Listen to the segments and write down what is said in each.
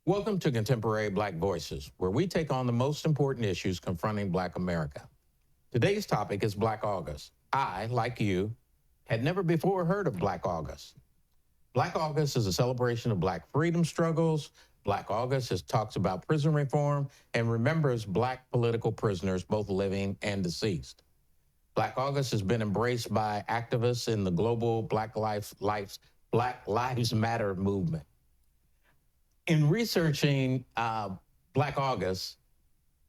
Welcome to Contemporary Black Voices, where we take on the most important issues confronting Black America. Today's topic is Black August. I, like you, had never before heard of Black August. Black August is a celebration of Black freedom struggles. Black August talks about prison reform and remembers Black political prisoners, both living and deceased. Black August has been embraced by activists in the global Black Lives Matter movement. In researching Black August,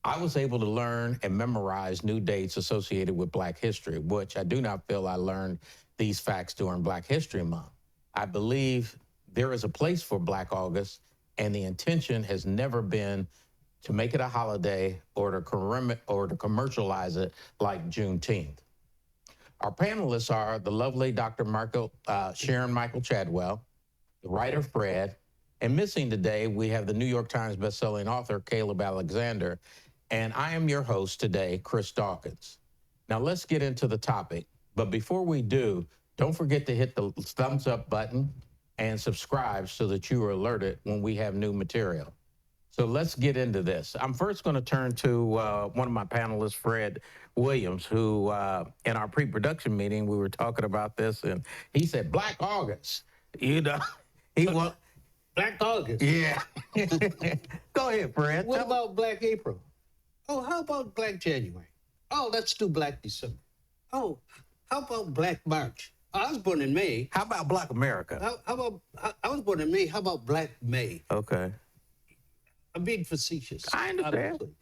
I was able to learn and memorize new dates associated with Black history, which I do not feel I learned these facts during Black History Month. I believe there is a place for Black August, and the intention has never been to make it a holiday or to commercialize it like Juneteenth. Our panelists are the lovely Dr. Sharon Michael Chadwell, the writer Fred, and missing today, we have the New York Times bestselling author, Caleb Alexander, and I am your host today, Chris Dawkins. Now let's get into the topic, but before we do, don't forget to hit the thumbs up button and subscribe so that you are alerted when we have new material. So let's get into this. I'm first going to turn to one of my panelists, Fred Williams, who in our pre-production meeting, we were talking about this, and he said, Black August. You know, he was... Black August. Yeah. Go ahead, Fred. What about Black April? Oh, how about Black January? Oh, let's do Black December. Oh, how about Black March? I was born in May. How about Black America? How about, I was born in May. How about Black May? Okay. I'm being facetious. I understand. Obviously.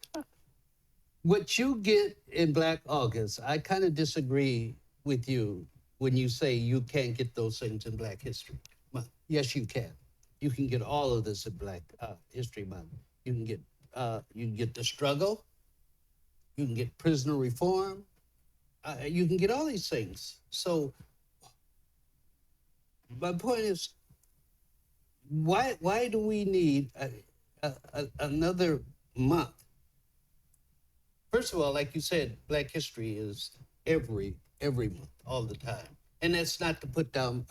What you get in Black August, I kind of disagree with you when you say you can't get those things in Black History Month. Yes, you can. You can get all of this in Black History Month. You can get the struggle. You can get prisoner reform. You can get all these things. So my point is, why do we need another month? First of all, like you said, Black history is every month, all the time, and that's not to put down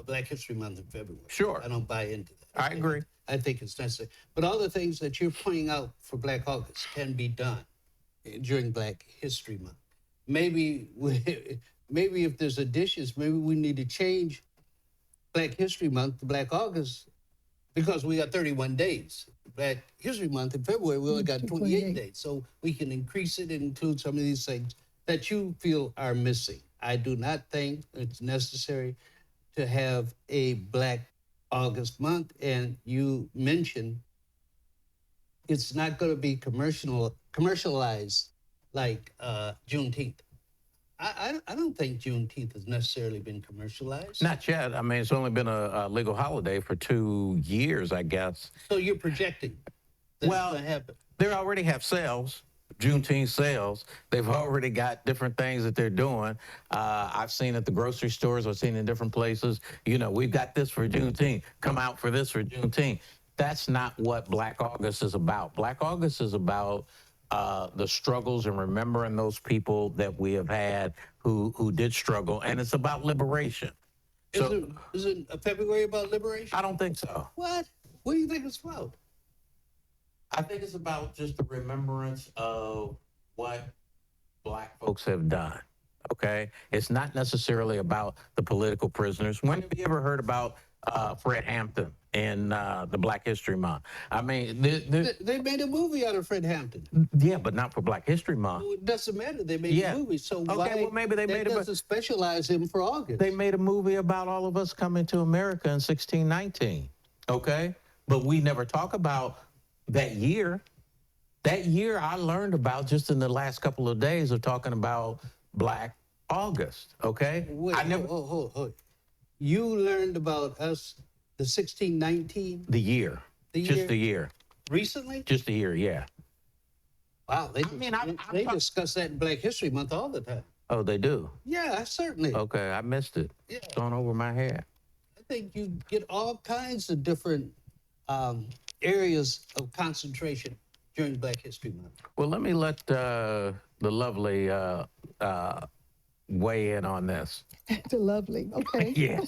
Black History Month in February. Sure. I don't buy into that. I agree. I think it's necessary. But all the things that you're pointing out for Black August can be done during Black History Month. Maybe if there's additions, maybe we need to change Black History Month to Black August because we got 31 days. Black History Month in February, we only got 28 days. So we can increase it and include some of these things that you feel are missing. I do not think it's necessary to have a Black August month, and you mentioned it's not going to be commercialized like Juneteenth. I don't think Juneteenth has necessarily been commercialized. Not yet. I mean, it's only been a legal holiday for 2 years, I guess. So you're projecting that's going to happen. They already have sales. Juneteenth sales. They've already got different things that they're doing. I've seen at the grocery stores. I've seen in different places. You know, we've got this for Juneteenth. Come out for this for Juneteenth. That's not what Black August is about. Black August is about the struggles and remembering those people that we have had who did struggle, and it's about liberation. Isn't February about liberation? I don't think so. What? What do you think it's about? I think it's about just the remembrance of what Black folks have done, okay? It's not necessarily about the political prisoners. When have you ever heard about Fred Hampton in the Black History Month? I mean... They made a movie out of Fred Hampton. Yeah, but not for Black History Month. Well, it doesn't matter. They made a movie. So why well, maybe they made doesn't specialize him for August? They made a movie about all of us coming to America in 1619, okay? But we never talk about that year. That year I learned about just in the last couple of days of talking about Black August, okay? Wait, hold. You learned about us, the 1619? The year. Just the year. Recently? Just a year, yeah. Wow, they discuss that in Black History Month all the time. Oh, they do? Yeah, certainly. Okay, I missed it. Yeah. It's gone over my head. I think you get all kinds of different areas of concentration during Black History Month. Well, let me let the lovely weigh in on this. The lovely, okay. Yeah.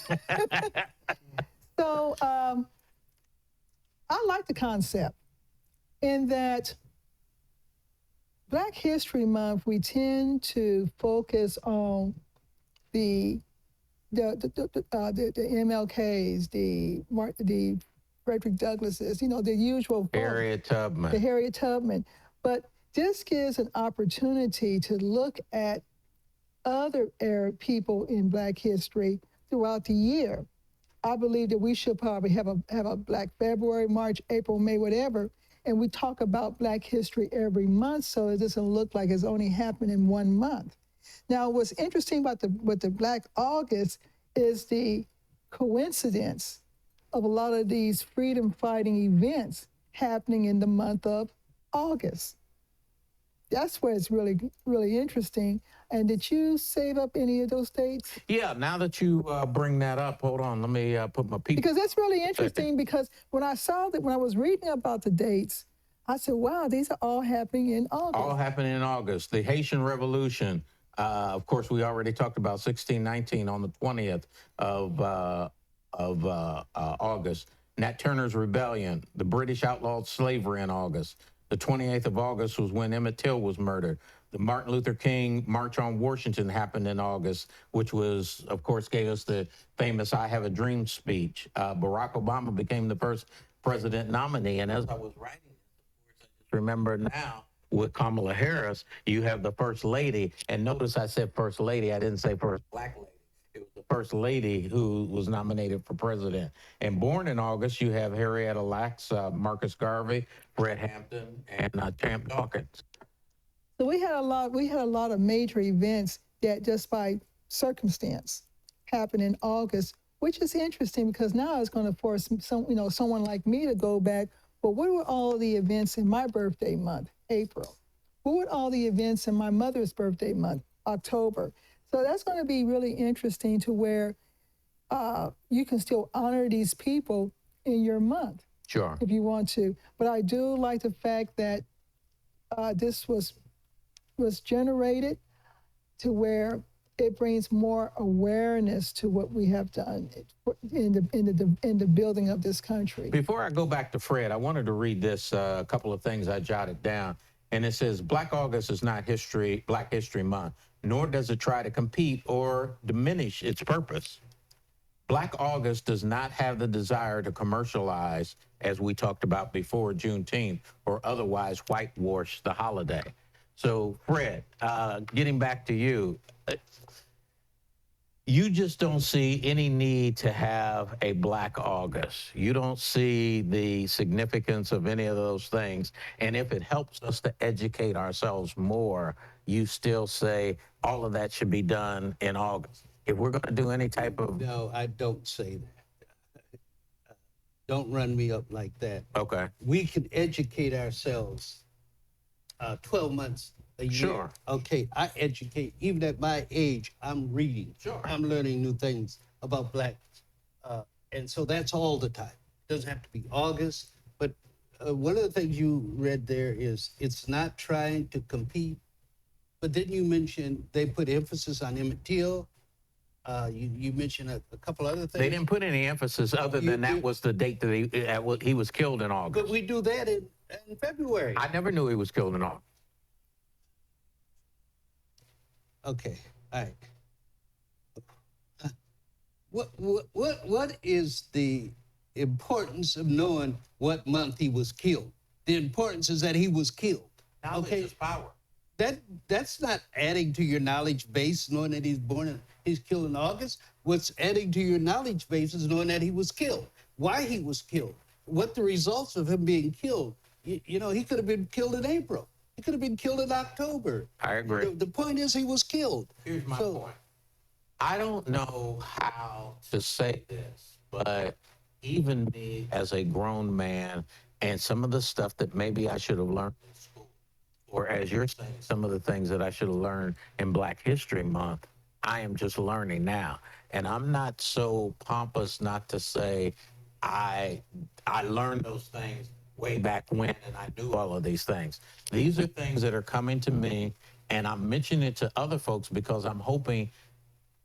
So I like the concept in that Black History Month, we tend to focus on the the MLKs, the Frederick Douglasses, the usual folks, Harriet the Tubman. Harriet Tubman. But this gives an opportunity to look at other people in Black history throughout the year. I believe that we should probably have a Black February, March, April, May, whatever, and we talk about Black history every month, so it doesn't look like it's only happened in 1 month. Now, what's interesting about the Black August is the coincidence of a lot of these freedom fighting events happening in the month of August. That's where it's really, really interesting. And did you save up any of those dates? Yeah, now that you bring that up, hold on, let me put my people. Because that's really interesting, because when I saw that, when I was reading about the dates, I said, wow, these are all happening in August. All happening in August. The Haitian Revolution, of course, we already talked about 1619 on the 20th of August. Nat Turner's Rebellion, the British outlawed slavery in August. The 28th of August was when Emmett Till was murdered. The Martin Luther King March on Washington happened in August, which was, of course, gave us the famous I Have a Dream speech. Barack Obama became the first president nominee. And as I was writing, remember now with Kamala Harris, you have the first lady. And notice I said first lady, I didn't say first Black lady. It was the first lady who was nominated for president. And born in August, you have Harrietta Lacks, Marcus Garvey, Fred Hampton, and Champ Dawkins. So we had a lot of major events that just by circumstance happened in August, which is interesting because now it's going to force someone like me to go back. Well, what were all the events in my birthday month, April? What were all the events in my mother's birthday month, October? So that's going to be really interesting to where you can still honor these people in your month. Sure. If you want to. But I do like the fact that this was generated to where it brings more awareness to what we have done in the building of this country. Before I go back to Fred, I wanted to read this, a couple of things I jotted down. And it says, Black August is not Black History Month, nor does it try to compete or diminish its purpose. Black August does not have the desire to commercialize, as we talked about before, Juneteenth, or otherwise whitewash the holiday. So, Fred, getting back to you, you just don't see any need to have a Black August. You don't see the significance of any of those things. And if it helps us to educate ourselves more, you still say all of that should be done in August. If we're going to do any type of... No, I don't say that. Don't run me up like that. Okay. We can educate ourselves 12 months a year. Sure. Okay, I educate. Even at my age, I'm reading. Sure. I'm learning new things about Blacks. And so that's all the time. Doesn't have to be August. But one of the things you read there is it's not trying to compete. But then you mentioned they put emphasis on Emmett Till. You mentioned a couple other things. They didn't put any emphasis other than that was the date that he was killed in August. But we do that in February. I never knew he was killed in August. Okay, all right. What is the importance of knowing what month he was killed? The importance is that he was killed. Knowledge is power. That's not adding to your knowledge base, knowing that he's killed in August. What's adding to your knowledge base is knowing that he was killed, why he was killed, what the results of him being killed. You know, he could have been killed in April. He could have been killed in October. I agree. The point is he was killed. Here's my point. I don't know how to say this, but even me as a grown man and some of the stuff that maybe I should have learned in school, or as you're saying, some of the things that I should have learned in Black History Month, I am just learning now. And I'm not so pompous not to say I learned those things way back when, and I knew all of these things. These are things that are coming to me, and I'm mentioning it to other folks because I'm hoping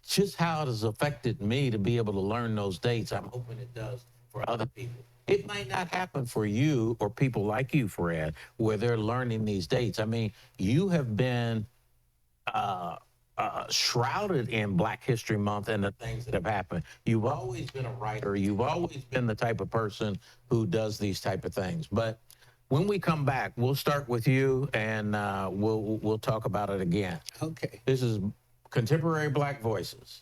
just how it has affected me to be able to learn those dates. I'm hoping it does for other people. It might not happen for you or people like you, Fred, where they're learning these dates. I mean, you have been shrouded in Black History Month and the things that have happened. You've always been a writer. You've always been the type of person who does these type of things. But when we come back, we'll start with you, and we'll talk about it again. Okay. This is Contemporary Black Voices.